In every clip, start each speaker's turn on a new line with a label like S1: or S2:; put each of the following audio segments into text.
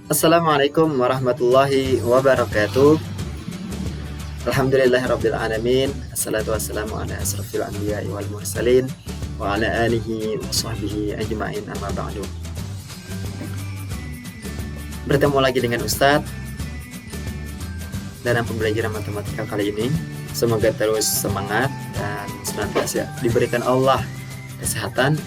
S1: Assalamualaikum warahmatullahi wabarakatuh. Alhamdulillahirabbil alamin. Assalatu wassalamu ala asrofil anbiya'i wal mursalin wa ala alihi wa sahbihi ajma'in, amma ba'du. Bertemu lagi dengan Ustadz dalam pembelajaran matematika kali ini. Semoga terus semangat dan senantiasa diberikan Allah kesehatan.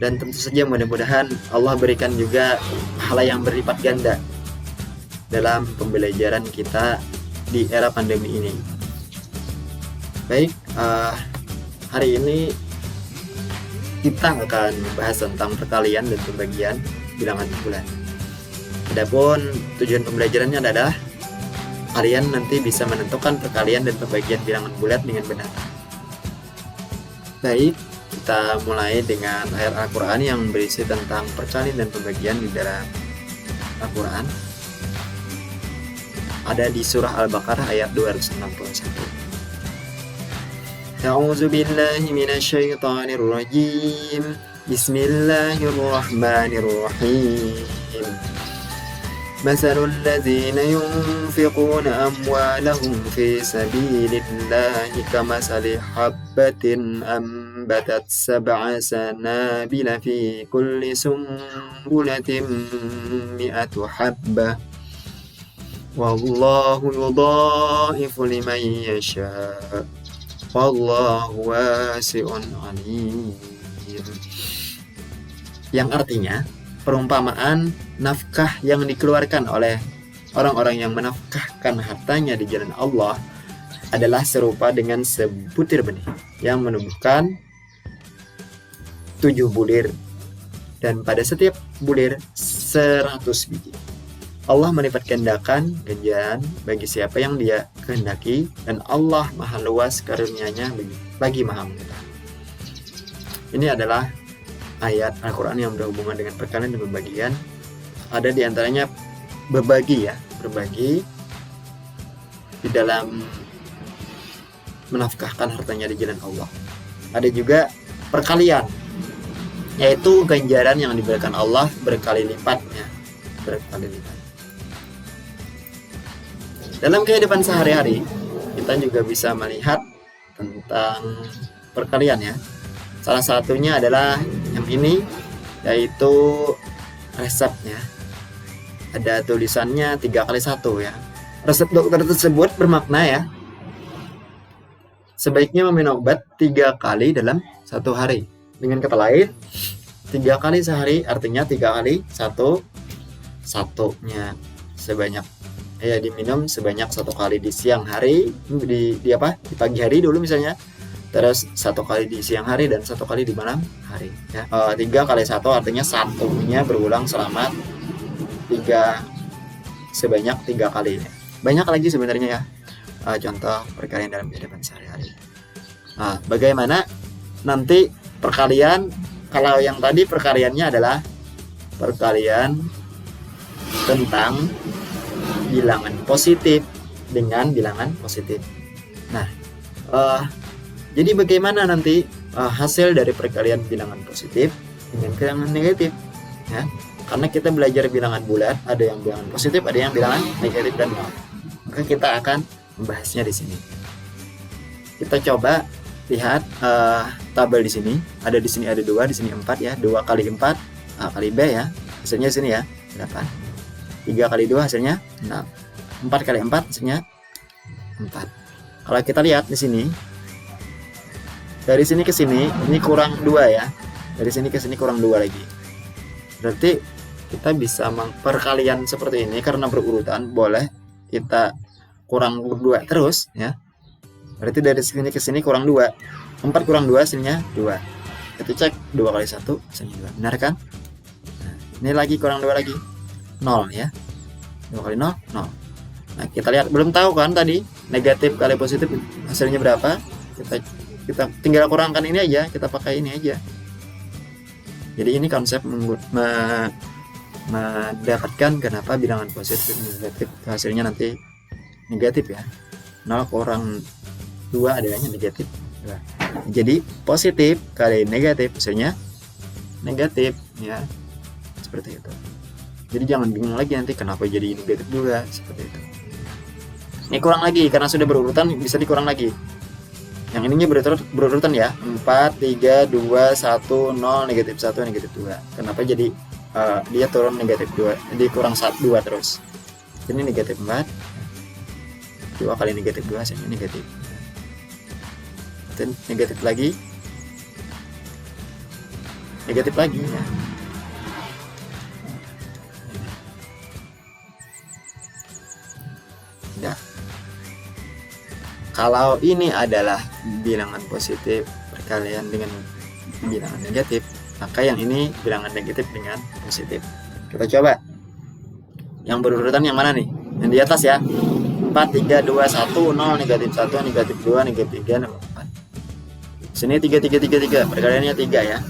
S1: Dan tentu saja mudah-mudahan Allah berikan juga pahala yang berlipat ganda dalam pembelajaran kita di era pandemi ini. Baik, hari ini kita akan membahas tentang perkalian dan pembagian bilangan bulan. Adapun tujuan pembelajarannya adalah kalian nanti bisa menentukan perkalian dan pembagian bilangan bulat dengan benar. Baik, kita mulai dengan ayat Al-Quran yang berisi tentang perkalian dan pembagian di dalam Al-Quran. Ada di surah Al-Baqarah ayat 261. A'udzu billahi minasyaitonir rajim. Bismillahirrahmanirrahim. مثل الذين ينفقون أموالهم في سبيل الله كمثل حبة أنبتت 7 سنابل في كل سنبلة 100 حبة والله يضاعف لمن يشاء والله واسع عليم. Yang artinya, perumpamaan nafkah yang dikeluarkan oleh orang-orang yang menafkahkan hartanya di jalan Allah adalah serupa dengan sebutir benih yang menumbuhkan 7 bulir, dan pada setiap bulir 100 biji. Allah melipat gandakan ganjaran bagi siapa yang Dia kehendaki, dan Allah Maha luas karunia-Nya bagi Maha mengetahui. Ini adalah ayat Al-Quran yang berhubungan dengan perkalian dan pembagian. Ada di antaranya berbagi di dalam menafkahkan hartanya di jalan Allah. Ada juga perkalian, yaitu ganjaran yang diberikan Allah berkali lipat. Dalam kehidupan sehari-hari, kita juga bisa melihat tentang perkalian ya. Salah satunya adalah yang ini, yaitu resepnya. Ada tulisannya 3 kali 1 ya. Resep dokter tersebut bermakna ya, sebaiknya meminum obat 3 kali dalam 1 hari. Dengan kata lain, 3 kali sehari artinya 3 kali 1, satunya sebanyak diminum sebanyak 1 kali di siang hari, di pagi hari dulu misalnya. Terus 1 kali di siang hari dan 1 kali di malam hari ya. 3 kali 1 artinya satunya berulang selama sebanyak 3 kali. Banyak lagi sebenarnya ya, contoh perkalian dalam kehidupan sehari-hari. Bagaimana nanti perkalian? Kalau yang tadi perkaliannya adalah perkalian tentang bilangan positif dengan bilangan positif. Nah, jadi bagaimana nanti hasil dari perkalian bilangan positif dengan bilangan negatif ya? Karena kita belajar bilangan bulat, ada yang bilangan positif, ada yang bilangan negatif dan nol. Maka kita akan membahasnya di sini. Kita coba lihat tabel di sini. Ada di sini ada 2, di sini 4 ya. 2 kali 4 A kali B ya. Hasilnya sini ya, 8. 3 kali 2 hasilnya 6. 4 kali 4 hasilnya 4. Kalau kita lihat di sini, dari sini ke sini ini kurang 2 ya. Dari sini ke sini kurang 2 lagi. Berarti kita bisa perkalian seperti ini karena berurutan, boleh kita kurang 2 terus ya. Berarti dari sini ke sini kurang 2. 4 kurang 2 hasilnya 2. Kita cek 2 kali 1 hasilnya 2. Benar kan? Nah, ini lagi kurang 2 lagi. 0 ya. 2 kali 0, 0. Nah, kita lihat, belum tahu kan tadi negatif kali positif hasilnya berapa. Kita tinggal kurangkan ini aja, kita pakai ini aja. Jadi ini konsep mendapatkan kenapa bilangan positif dan negatif hasilnya nanti negatif ya. 0 kurang 2 adanya negatif. Jadi positif kali negatif hasilnya negatif ya. Seperti itu. Jadi jangan bingung lagi nanti kenapa jadi negatif juga, seperti itu. Ini kurang lagi, karena sudah berurutan bisa dikurang lagi. Yang ininya berurutan ya, 4, 3, 2, 1, 0, negatif 1, negatif 2. Kenapa jadi dia turun negatif 2, jadi kurang 2 terus. Ini negatif 4, 2 kali negatif 2 hasilnya negatif. Dan negatif lagi, negatif lagi ya. Ya. Kalau ini adalah bilangan positif perkalian dengan bilangan negatif, maka yang ini bilangan negatif dengan positif. Kita coba. Yang berurutan yang mana nih? Yang di atas ya. 4, 3, 2, 1, 0, negatif 1, negatif 2, negatif 3, negatif 4. Sini 3, 3, 3, 3. Perkaliannya 3 ya.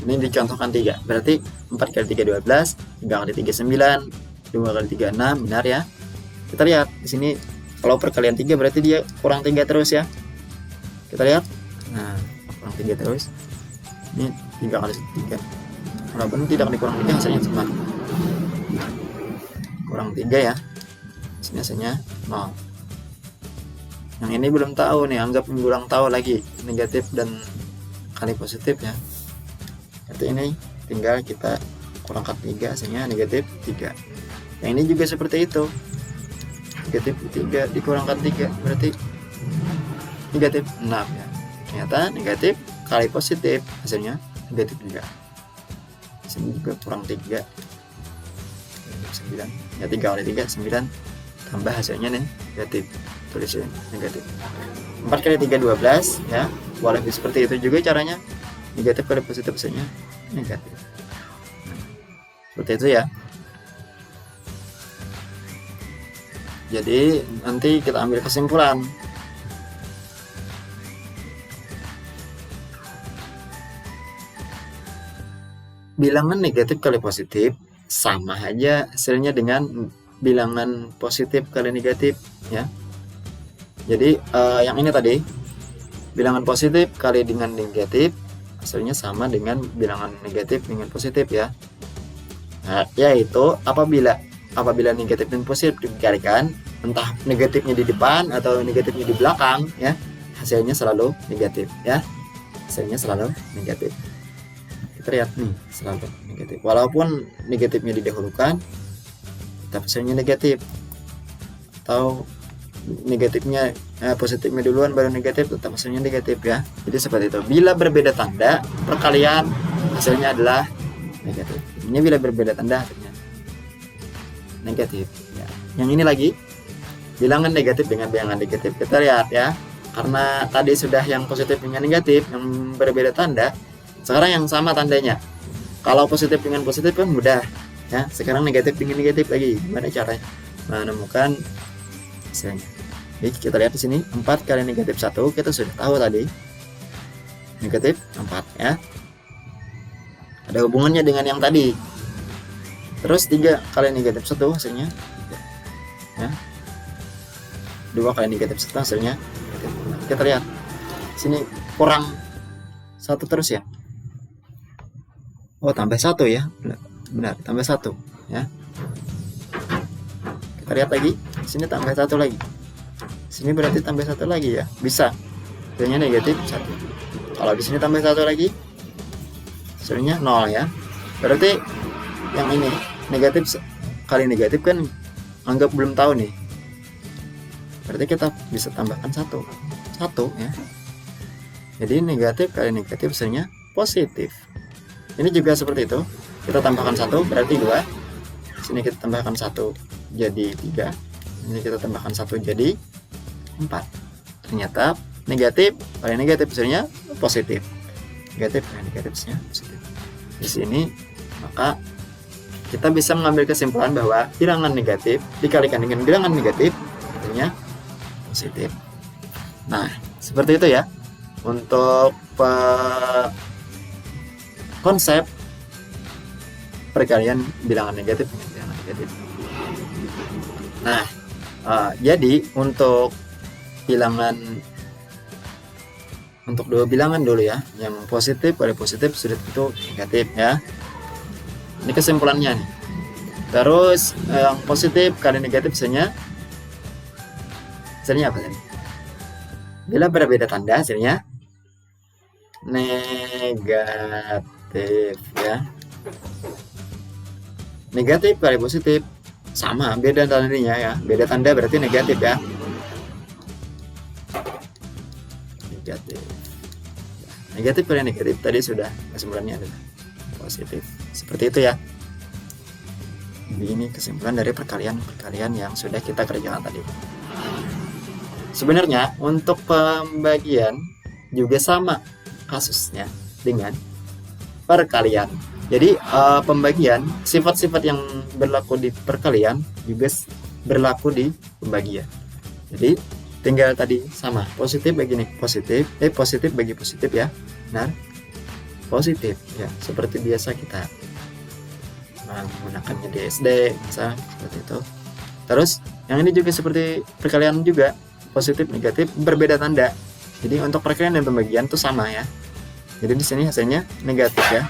S1: Ini dicontohkan 3. Berarti 4 kali 3, 12. 3 kali 3, 9. 2 kali 3, 6. Benar ya. Kita lihat di sini. Kalau perkalian 3 berarti dia kurang 3 terus ya. Kita lihat. Nah, kurang 3 terus. Ini 3 kali 3. Walaupun tidak dikurang 3 hasilnya sama. Kurang 3 ya. Sini hasilnya 0. Yang ini belum tahu nih, anggap kurang tahu lagi negatif dan kali positif ya. Berarti ini tinggal kita kurangkan 3 hasilnya negatif 3. Yang ini juga seperti itu. Negatif 3 dikurangkan 3 berarti negatif 6 ya. Ternyata negatif kali positif hasilnya negatif 3. Sini juga kurang 3, 9 ya. 3 kali 3 9, tambah hasilnya nih negatif, tulisnya negatif. 4 kali 3 12 ya. Boleh seperti itu juga caranya, negatif kali positif hasilnya negatif. Nah, seperti itu ya. Jadi nanti kita ambil kesimpulan. Bilangan negatif kali positif sama aja hasilnya dengan bilangan positif kali negatif ya. Jadi yang ini tadi bilangan positif kali dengan negatif hasilnya sama dengan bilangan negatif dengan positif ya. Nah, yaitu apabila negatif dan positif dikalikan, entah negatifnya di depan atau negatifnya di belakang ya, hasilnya selalu negatif ya. Hasilnya selalu negatif. Kita lihat nih, selalu negatif. Walaupun negatifnya didahulukan, tetap hasilnya negatif. Atau negatifnya positifnya duluan baru negatif, tetap hasilnya negatif ya. Jadi seperti itu. Bila berbeda tanda perkalian, hasilnya adalah negatif. Ini bila berbeda tanda hasilnya negatif ya. Yang ini lagi bilangan negatif dengan bilangan negatif. Kita lihat ya, karena tadi sudah yang positif dengan negatif yang berbeda tanda, sekarang yang sama tandanya. Kalau positif dengan positif kan mudah ya. Sekarang negatif dengan negatif lagi, gimana caranya menemukan hasilnya? Jadi kita lihat di sini 4 kali negatif 1 kita sudah tahu tadi negatif 4 ya. Ada hubungannya dengan yang tadi. Terus 3 kali negatif 1 hasilnya 3 ya. 2 kali negatif 1 hasilnya negatif. Kita lihat sini kurang 1 terus ya. Oh, tambah 1 ya. Benar, tambah 1 ya. Kita lihat lagi, sini tambah 1 lagi. Sini berarti tambah 1 lagi ya. Bisa. Hasilnya negatif 1. Kalau di sini tambah 1 lagi hasilnya 0 ya. Berarti yang ini negatif kali negatif kan anggap belum tahu nih. Berarti kita bisa tambahkan 1 ya. Jadi negatif kali negatif hasilnya positif. Ini juga seperti itu. Kita tambahkan 1 berarti 2. Sini kita tambahkan 1 jadi 3. Ini kita tambahkan 1 jadi 4. Ternyata negatif kali negatif hasilnya positif. Negatif kali negatif hasilnya positif. Di sini maka kita bisa mengambil kesimpulan bahwa bilangan negatif dikalikan dengan bilangan negatif artinya positif. Nah, seperti itu ya untuk konsep perkalian bilangan negatif dengan bilangan negatif. Nah, jadi untuk dua bilangan dulu ya, yang positif kali positif sudah tentu negatif ya. Ini kesimpulannya nih. Terus yang positif kali negatif hasilnya apa tadi? Bila berbeda tanda hasilnya negatif ya. Negatif kali positif sama, beda tandanya ya. Beda tanda berarti negatif ya. Negatif. Negatif kali negatif tadi sudah kesimpulannya adalah positif. Seperti itu ya. Ini kesimpulan dari perkalian yang sudah kita kerjakan tadi. Sebenarnya untuk pembagian juga sama kasusnya dengan perkalian. Jadi pembagian, sifat-sifat yang berlaku di perkalian juga berlaku di pembagian. Jadi tinggal tadi sama, positif bagi positif, positif bagi positif ya. Benar? Positif ya, seperti biasa kita menggunakannya di SD misalnya seperti itu. Terus yang ini juga seperti perkalian juga, positif negatif berbeda tanda. Jadi untuk perkalian dan pembagian itu sama ya. Jadi di sini hasilnya negatif ya.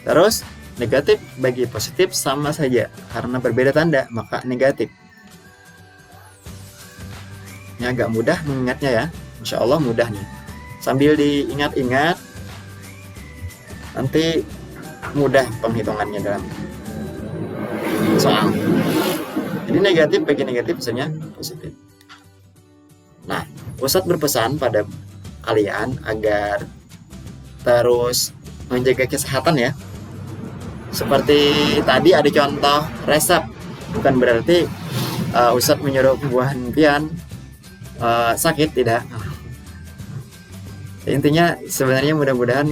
S1: Terus negatif bagi positif sama saja karena berbeda tanda maka negatif. Ini agak mudah mengingatnya ya. Insya Allah mudah nih. Sambil diingat-ingat nanti mudah penghitungannya dalam soal. Jadi negatif bagi negatif hasilnya positif. Nah, Ustadz berpesan pada kalian agar terus menjaga kesehatan ya. Seperti tadi ada contoh resep, bukan berarti Ustadz menyuruh buah impian sakit, tidak. Intinya sebenarnya mudah-mudahan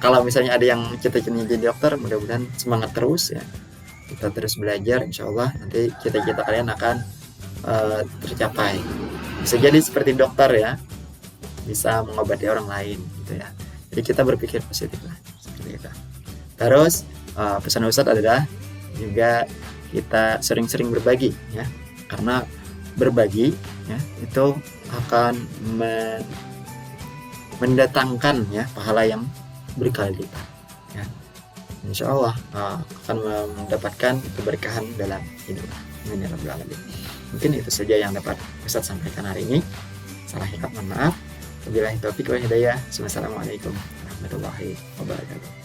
S1: kalau misalnya ada yang cita-citanya jadi dokter, mudah-mudahan semangat terus ya. Kita terus belajar, insya Allah nanti cita-cita kalian akan tercapai. Bisa jadi seperti dokter ya, bisa mengobati orang lain gitu ya. Jadi kita berpikir positif lah seperti itu. Terus pesan Ustadz adalah juga kita sering-sering berbagi ya, karena berbagi ya itu akan mendatangkan ya pahala yang berkali lipat ya. Insya Allah akan mendapatkan keberkahan dalam hidup. Amin ya rabbal alamin. Mungkin itu saja yang dapat Ustadz sampaikan hari ini. Salah kata mohon maaf. Wabillahi taufiq wal hidayah. Wassalamualaikum warahmatullahi wabarakatuh.